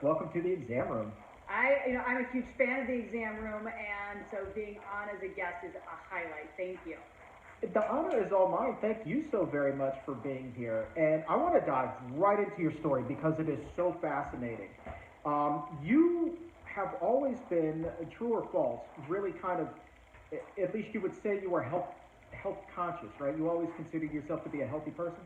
Welcome to the exam room. I'm a huge fan of the exam room, and so being on as a guest is a highlight. Thank you. The honor is all mine. Thank you so very much for being here. And I want to dive right into your story because it is so fascinating. You have always been, true or false, really kind of, at least you would say you were health conscious, right? You always considered yourself to be a healthy person.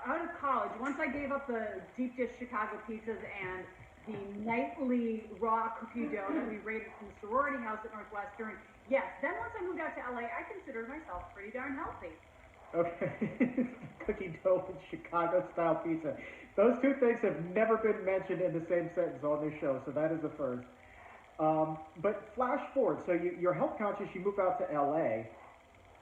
Out of college, once I gave up the deep dish Chicago pizzas and the nightly raw cookie dough that we raided from the sorority house at Northwestern, yes, then once I moved out to LA, I considered myself pretty darn healthy. Okay, cookie dough and Chicago style pizza. Those two things have never been mentioned in the same sentence on this show, so that is a first. But flash forward, so you're health conscious, you move out to LA.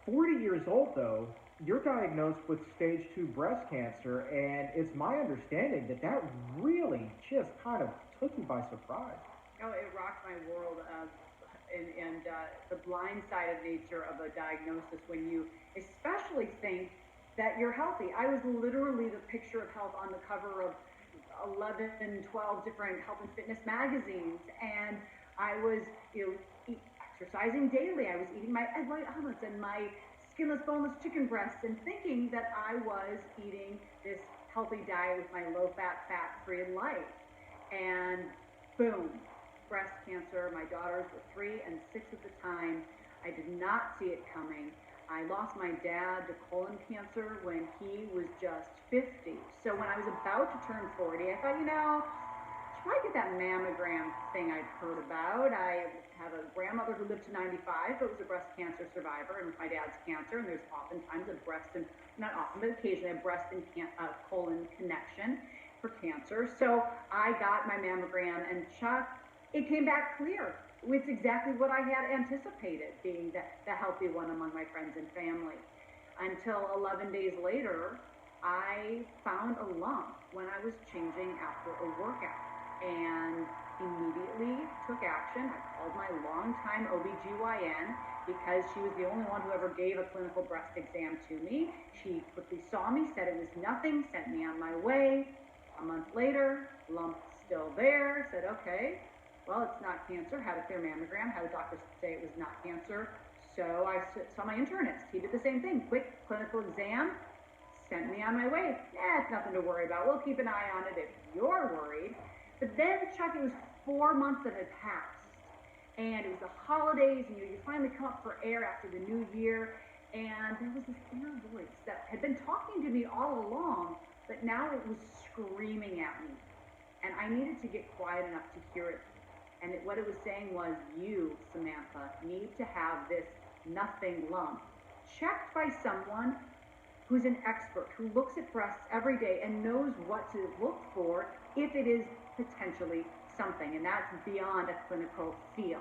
40 years old, though, you're diagnosed with stage 2 breast cancer, and it's my understanding that that really just kind of took you by surprise. Oh, it rocked my world. And the blindsided nature of a diagnosis when you especially think that you're healthy. I was literally the picture of health on the cover of 11, 12 different health and fitness magazines. And I was, exercising daily. I was eating my egg white omelets and my skinless, boneless chicken breasts and thinking that I was eating this healthy diet with my low fat, fat free life. And boom, breast cancer. My daughters were 3 and 6 at the time. I did not see it coming. I lost my dad to colon cancer when he was just 50. So when I was about to turn 40, I thought, should I get that mammogram thing I'd heard about? I have a grandmother who lived to 95 but was a breast cancer survivor, and with my dad's cancer, and there's oftentimes a breast and, not often, but occasionally a breast and colon connection for cancer. So I got my mammogram, and Chuck, it came back clear. It's exactly what I had anticipated, being the healthy one among my friends and family. Until 11 days later, I found a lump when I was changing after a workout and immediately took action. I called my longtime OBGYN because she was the only one who ever gave a clinical breast exam to me. She quickly saw me, said it was nothing, sent me on my way. A month later, lump still there, said, okay, well, it's not cancer. Had a clear mammogram, had a doctor say it was not cancer. So I saw my internist. He did the same thing. Quick clinical exam, sent me on my way. It's nothing to worry about. We'll keep an eye on it if you're worried. But then, Chuck, it was 4 months that had passed. And it was the holidays, and you finally come up for air after the new year. And there was this inner voice that had been talking to me all along, but now it was screaming at me. And I needed to get quiet enough to hear it. And what it was saying was, you, Samantha, need to have this nothing lump checked by someone who's an expert, who looks at breasts every day and knows what to look for if it is potentially something. And that's beyond a clinical feel.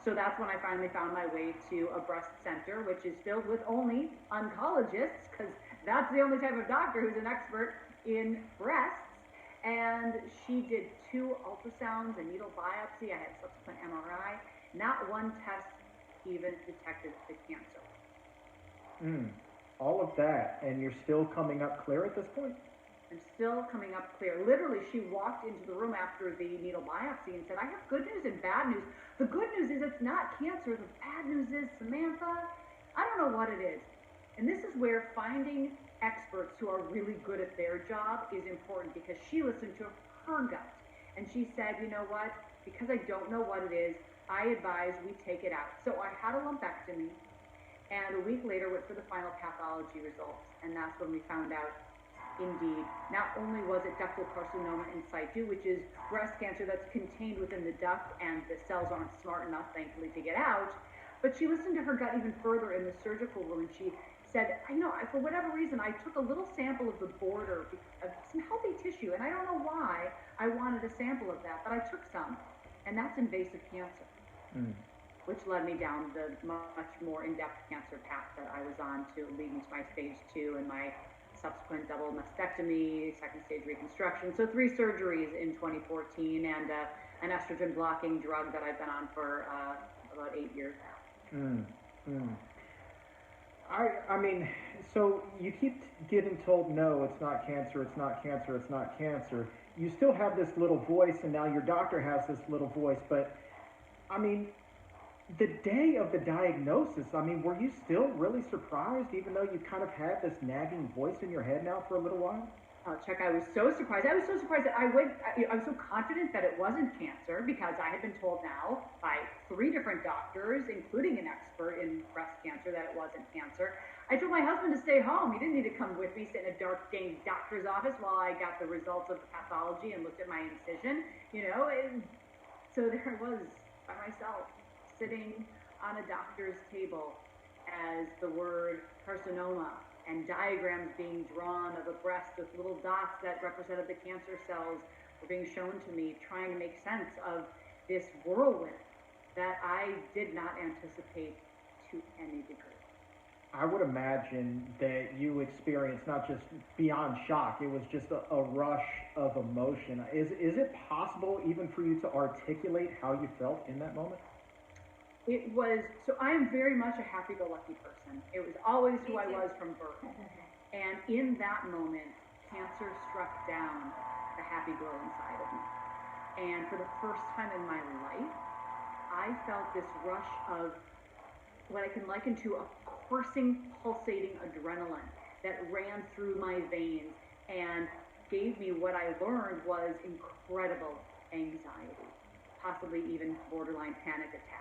So that's when I finally found my way to a breast center, which is filled with only oncologists, because that's the only type of doctor who's an expert in breasts. And she did 2 ultrasounds, a needle biopsy. I had subsequent MRI. Not one test even detected the cancer. Mm, all of that, and you're still coming up clear at this point? I'm still coming up clear. Literally, she walked into the room after the needle biopsy and said, I have good news and bad news. The good news is it's not cancer. The bad news is, Samantha, I don't know what it is. And this is where finding experts who are really good at their job is important, because she listened to her gut. And she said, you know what? Because I don't know what it is, I advise we take it out. So I had a lumpectomy, and a week later went for the final pathology results. And that's when we found out, indeed, not only was it ductal carcinoma in situ, which is breast cancer that's contained within the duct and the cells aren't smart enough, thankfully, to get out, but she listened to her gut even further in the surgical room. And she said, for whatever reason, I took a little sample of the border of some healthy tissue, and I don't know why I wanted a sample of that, but I took some, and that's invasive cancer. Mm. Which led me down the much more in-depth cancer path that I was on to lead me to my stage 2 and my subsequent double mastectomy, second stage reconstruction. So 3 surgeries in 2014 and an estrogen blocking drug that I've been on for about 8 years now. Mm. Mm. I mean, so you keep getting told, no, it's not cancer, it's not cancer, it's not cancer. you still have this little voice, and now your doctor has this little voice. But I mean, the day of the diagnosis, I mean, were you still really surprised, even though you kind of had this nagging voice in your head now for a little while? Oh, Chuck, I was so surprised. I was so surprised that I was so confident that it wasn't cancer because I had been told now by 3 different doctors, including an expert in breast cancer, that it wasn't cancer. I told my husband to stay home. He didn't need to come with me, sit in a dark, dang doctor's office while I got the results of the pathology and looked at my incision, you know. And so there I was by myself, sitting on a doctor's table as the word carcinoma and diagrams being drawn of a breast with little dots that represented the cancer cells were being shown to me, trying to make sense of this whirlwind that I did not anticipate to any degree. I would imagine that you experienced not just beyond shock, it was just a rush of emotion. Is it possible even for you to articulate how you felt in that moment? It was, so I am very much a happy-go-lucky person. It was always who I was from birth. And in that moment, cancer struck down the happy girl inside of me. And for the first time in my life, I felt this rush of what I can liken to a coursing, pulsating adrenaline that ran through my veins and gave me what I learned was incredible anxiety, possibly even borderline panic attacks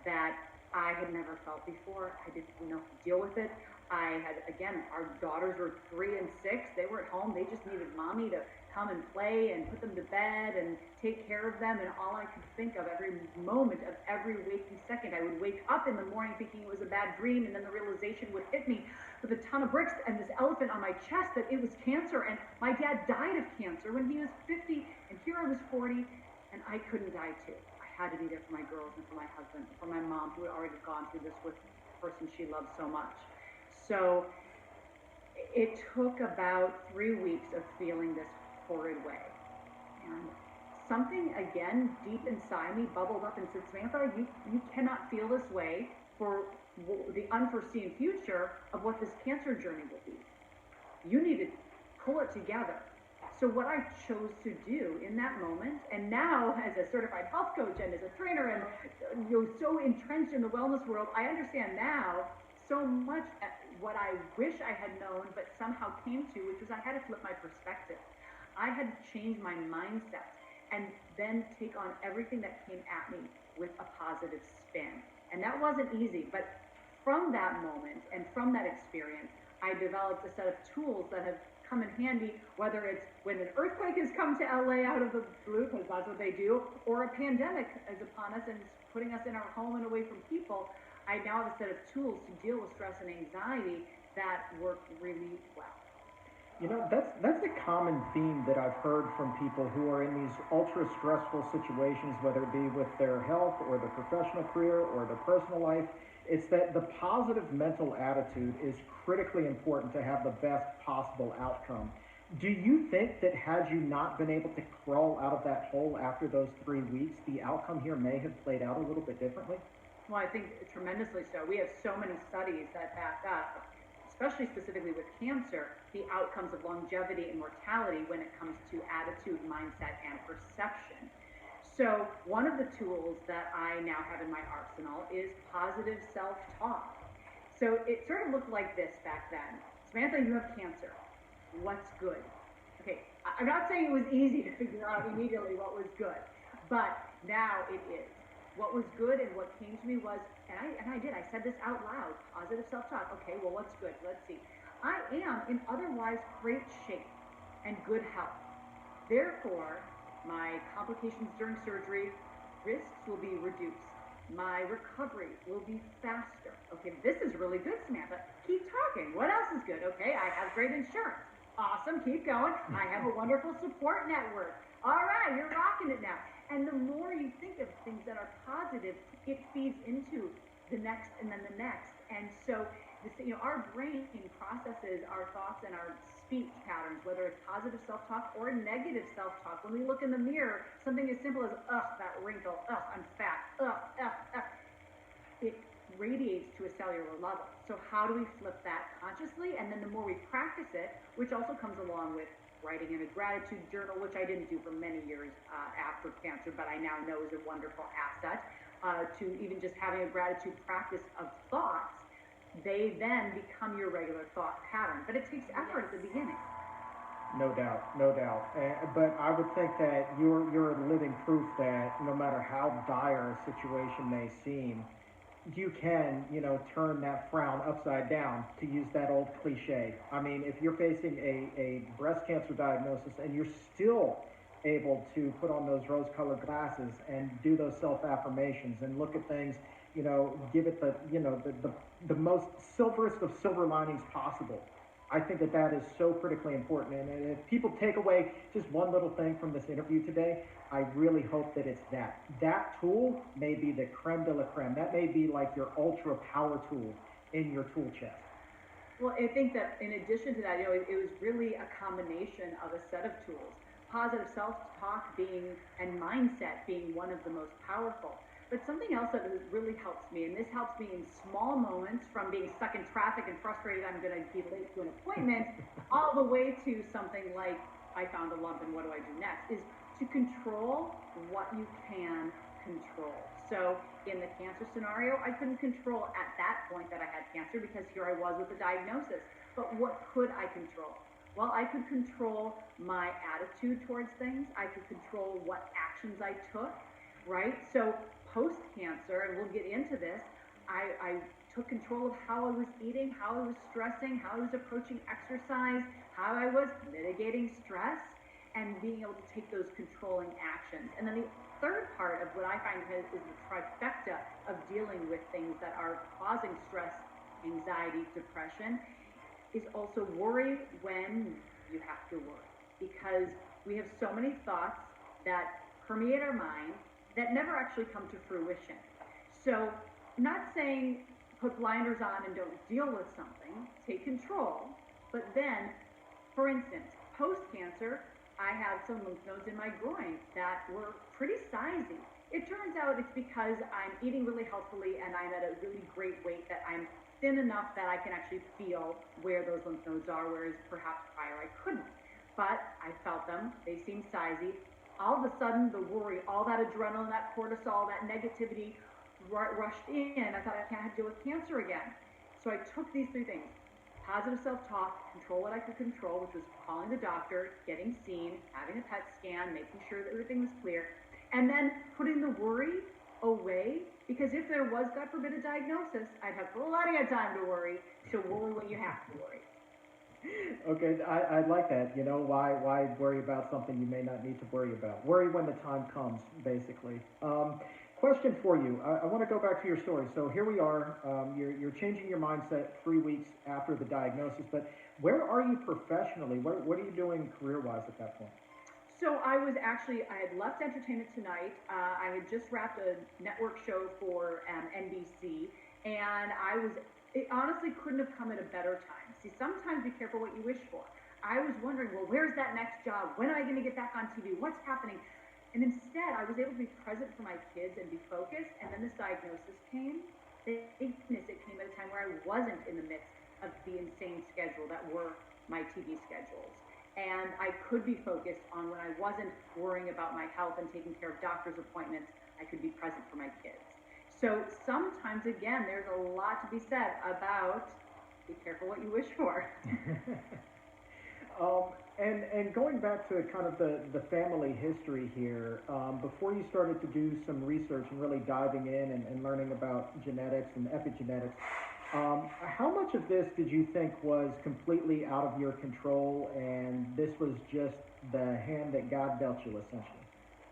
that I had never felt before. I didn't know how to deal with it. I had, again, our daughters were 3 and 6. They were at home. They just needed mommy to come and play and put them to bed and take care of them. And all I could think of every moment of every waking second, I would wake up in the morning thinking it was a bad dream, and then the realization would hit me with a ton of bricks and this elephant on my chest that it was cancer. And my dad died of cancer when he was 50, and here I was 40, and I couldn't die too. I had to be there for my girls and for my husband, and for my mom, who had already gone through this with the person she loved so much. So it took about 3 weeks of feeling this horrid way. And something, again, deep inside me bubbled up and said, Samantha, you cannot feel this way for the unforeseen future of what this cancer journey will be. You need to pull it together. So what I chose to do in that moment, and now as a certified health coach and as a trainer and so entrenched in the wellness world, I understand now so much what I wish I had known but somehow came to, which was I had to flip my perspective. I had to change my mindset and then take on everything that came at me with a positive spin. And that wasn't easy, but from that moment and from that experience, I developed a set of tools that have come in handy, whether it's when an earthquake has come to LA out of the blue, because that's what they do, or a pandemic is upon us and is putting us in our home and away from people. I now have a set of tools to deal with stress and anxiety that work really well. You know, that's a common theme that I've heard from people who are in these ultra stressful situations, whether it be with their health or their professional career or their personal life. It's that the positive mental attitude is critically important to have the best possible outcome. Do you think that had you not been able to crawl out of that hole after those 3 weeks, the outcome here may have played out a little bit differently? Well, I think tremendously so. We have so many studies that back up, especially specifically with cancer, the outcomes of longevity and mortality when it comes to attitude, mindset, and perception. So one of the tools that I now have in my arsenal is positive self-talk. So it sort of looked like this back then. Samantha, you have cancer. What's good? Okay, I'm not saying it was easy to figure out immediately what was good, but now it is. What was good and what came to me was, and I did, I said this out loud, positive self-talk. Okay, well, what's good? Let's see. I am in otherwise great shape and good health. Therefore, my complications during surgery, risks will be reduced. My recovery will be faster. Okay, this is really good, Samantha. Keep talking. What else is good? Okay, I have great insurance. Awesome, keep going. I have a wonderful support network. All right, you're rocking it now. And the more you think of things that are positive, it feeds into the next and then the next. And so, our brain processes our thoughts and our speech patterns, whether it's positive self-talk or negative self-talk. When we look in the mirror, something as simple as, ugh, that wrinkle, ugh, I'm fat, ugh, ugh, ugh, it radiates to a cellular level. So how do we flip that consciously? And then the more we practice it, which also comes along with writing in a gratitude journal, which I didn't do for many years after cancer, but I now know is a wonderful asset, to even just having a gratitude practice of thoughts, they then become your regular thought pattern. But it takes effort at the beginning. No doubt, no doubt. But I would think that you're living proof that no matter how dire a situation may seem, you can, turn that frown upside down, to use that old cliche. I mean, if you're facing a breast cancer diagnosis and you're still able to put on those rose colored glasses and do those self affirmations and look at things, give it the most silverest of silver linings possible. I think that that is so critically important. And if people take away just one little thing from this interview today, I really hope that it's that. That tool may be the creme de la creme. That may be like your ultra power tool in your tool chest. Well, I think that in addition to that, it was really a combination of a set of tools. Positive self-talk being and mindset being one of the most powerful. But something else that really helps me, and this helps me in small moments, from being stuck in traffic and frustrated I'm going to be late to an appointment, all the way to something like I found a lump and what do I do next, is to control what you can control. So in the cancer scenario, I couldn't control at that point that I had cancer because here I was with the diagnosis. But what could I control? Well, I could control my attitude towards things. I could control what actions I took, right? So post-cancer, and we'll get into this, I took control of how I was eating, how I was stressing, how I was approaching exercise, how I was mitigating stress, and being able to take those controlling actions. And then the third part of what I find is the trifecta of dealing with things that are causing stress, anxiety, depression, is also worry when you have to worry. Because we have so many thoughts that permeate our mind that never actually come to fruition. So, not saying put blinders on and don't deal with something, take control, but then, for instance, post-cancer, I had some lymph nodes in my groin that were pretty sizey. It turns out it's because I'm eating really healthfully and I'm at a really great weight that I'm thin enough that I can actually feel where those lymph nodes are, whereas perhaps prior I couldn't. But I felt them, they seemed sizey. All of a sudden, the worry, all that adrenaline, that cortisol, that negativity rushed in. I thought I can't deal with cancer again. So I took these three things: positive self-talk, control what I could control, which was calling the doctor, getting seen, having a PET scan, making sure that everything was clear, and then putting the worry away, because if there was, God forbid, a diagnosis, I'd have plenty of time to worry. So worry when you have to worry. Okay, I like that. Why worry about something you may not need to worry about? Worry when the time comes, basically. Question for you. I want to go back to your story. So here we are. You're changing your mindset 3 weeks after the diagnosis. But where are you professionally? What are you doing career-wise at that point? So I had left Entertainment Tonight. I had just wrapped a network show for NBC, and it honestly couldn't have come at a better time. See, sometimes be careful what you wish for. I was wondering, well, where's that next job? When am I going to get back on TV? What's happening? And instead, I was able to be present for my kids and be focused, and then this diagnosis came. Thank goodness it came at a time where I wasn't in the midst of the insane schedule that were my TV schedules. And I could be focused on when I wasn't worrying about my health and taking care of doctor's appointments, I could be present for my kids. So sometimes, again, there's a lot to be said about be careful what you wish for. And going back to kind of the family history here, before you started to do some research and really diving in and learning about genetics and epigenetics, how much of this did you think was completely out of your control, and this was just the hand that God dealt you, essentially?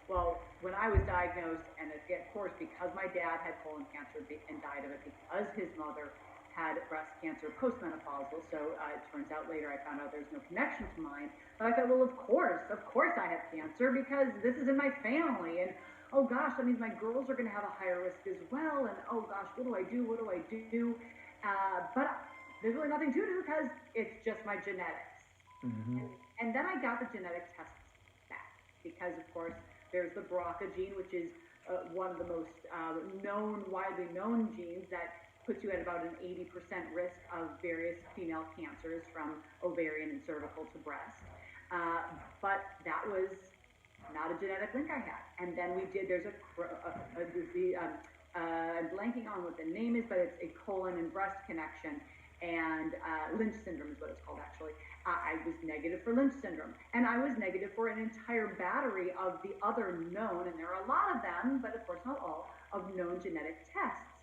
Well, when I was diagnosed, and of course, because my dad had colon cancer and died of it, because his mother had breast cancer postmenopausal, so it turns out later I found out there's no connection to mine. But I thought, well, of course I have cancer because this is in my family, and oh gosh, that means my girls are going to have a higher risk as well, and oh gosh, what do I do? What do I do? But there's really nothing to do because it's just my genetics. Mm-hmm. And then I got the genetic tests back because, of course, there's the BRCA gene, which is one of the most widely known genes that puts you at about an 80% risk of various female cancers, from ovarian and cervical to breast. Uh, but that was not a genetic link I had. And then we did, there's a disease, I'm blanking on what the name is, but it's a colon and breast connection. And Lynch syndrome is what it's called, actually. I was negative for Lynch syndrome. And I was negative for an entire battery of the other known, and there are a lot of them, but of course not all, of known genetic tests.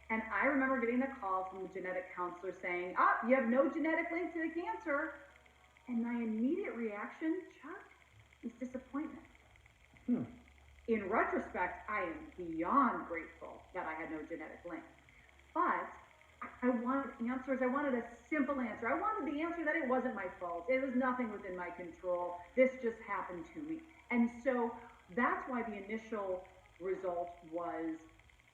And I remember getting a call from the genetic counselor saying, you have no genetic link to the cancer. And my immediate reaction, Chuck, is disappointment. In retrospect, I am beyond grateful that I had no genetic link. But I wanted answers. I wanted a simple answer. I wanted the answer that it wasn't my fault. It was nothing within my control. This just happened to me. And so that's why the initial result was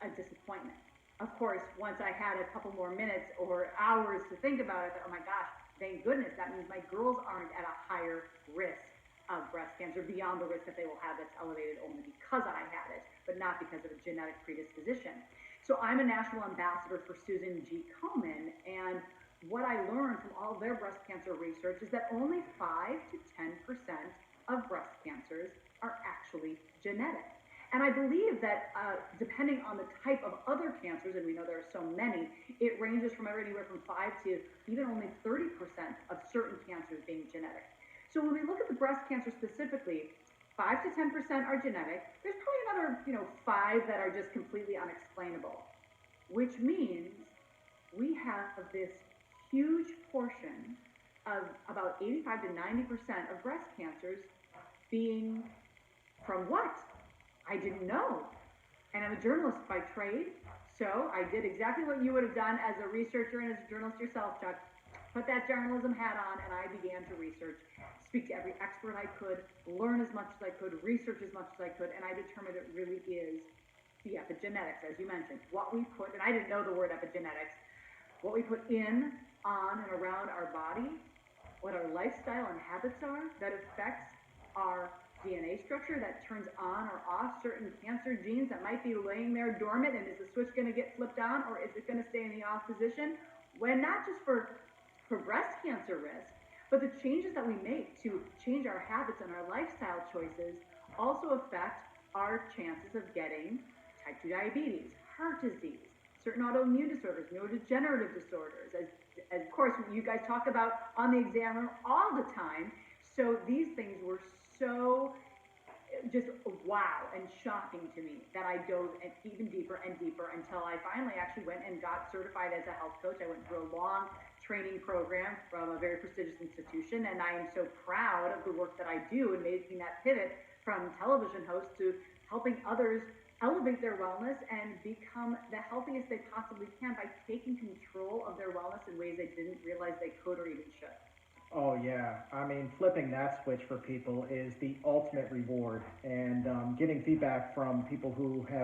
a disappointment. Of course, once I had a couple more minutes or hours to think about it, I thought, oh my gosh, thank goodness. That means my girls aren't at a higher risk of breast cancer beyond the risk that they will have that's elevated only because I had it, but not because of a genetic predisposition. So I'm a national ambassador for Susan G. Komen, and what I learned from all their breast cancer research is that only 5 to 10% of breast cancers are actually genetic. And I believe that depending on the type of other cancers, and we know there are so many, it ranges from anywhere from 5 to even only 30% of certain cancers being genetic. So when we look at the breast cancer specifically, 5 to 10% are genetic. There's probably another, 5 that are just completely unexplainable, which means we have this huge portion of about 85 to 90% of breast cancers being from what? I didn't know. And I'm a journalist by trade, so I did exactly what you would have done as a researcher and as a journalist yourself, Chuck. Put that journalism hat on, and I began to research, speak to every expert I could, learn as much as I could, research as much as I could, and I determined it really is the epigenetics, as you mentioned. What we put, and I didn't know the word epigenetics, what we put in, on, and around our body, what our lifestyle and habits are, that affects our DNA structure, that turns on or off certain cancer genes that might be laying there dormant, and is the switch going to get flipped on, or is it going to stay in the off position? When not just for breast cancer risk, but the changes that we make to change our habits and our lifestyle choices also affect our chances of getting type 2 diabetes, heart disease, certain autoimmune disorders, neurodegenerative disorders, as of course you guys talk about on the Examiner all the time. So these things were so just wow and shocking to me that I dove even deeper and deeper until I finally actually went and got certified as a health coach. I went through a long training program from a very prestigious institution, and I am so proud of the work that I do in making that pivot from television host to helping others elevate their wellness and become the healthiest they possibly can by taking control of their wellness in ways they didn't realize they could or even should. Oh yeah, I mean, flipping that switch for people is the ultimate reward, and getting feedback from people who have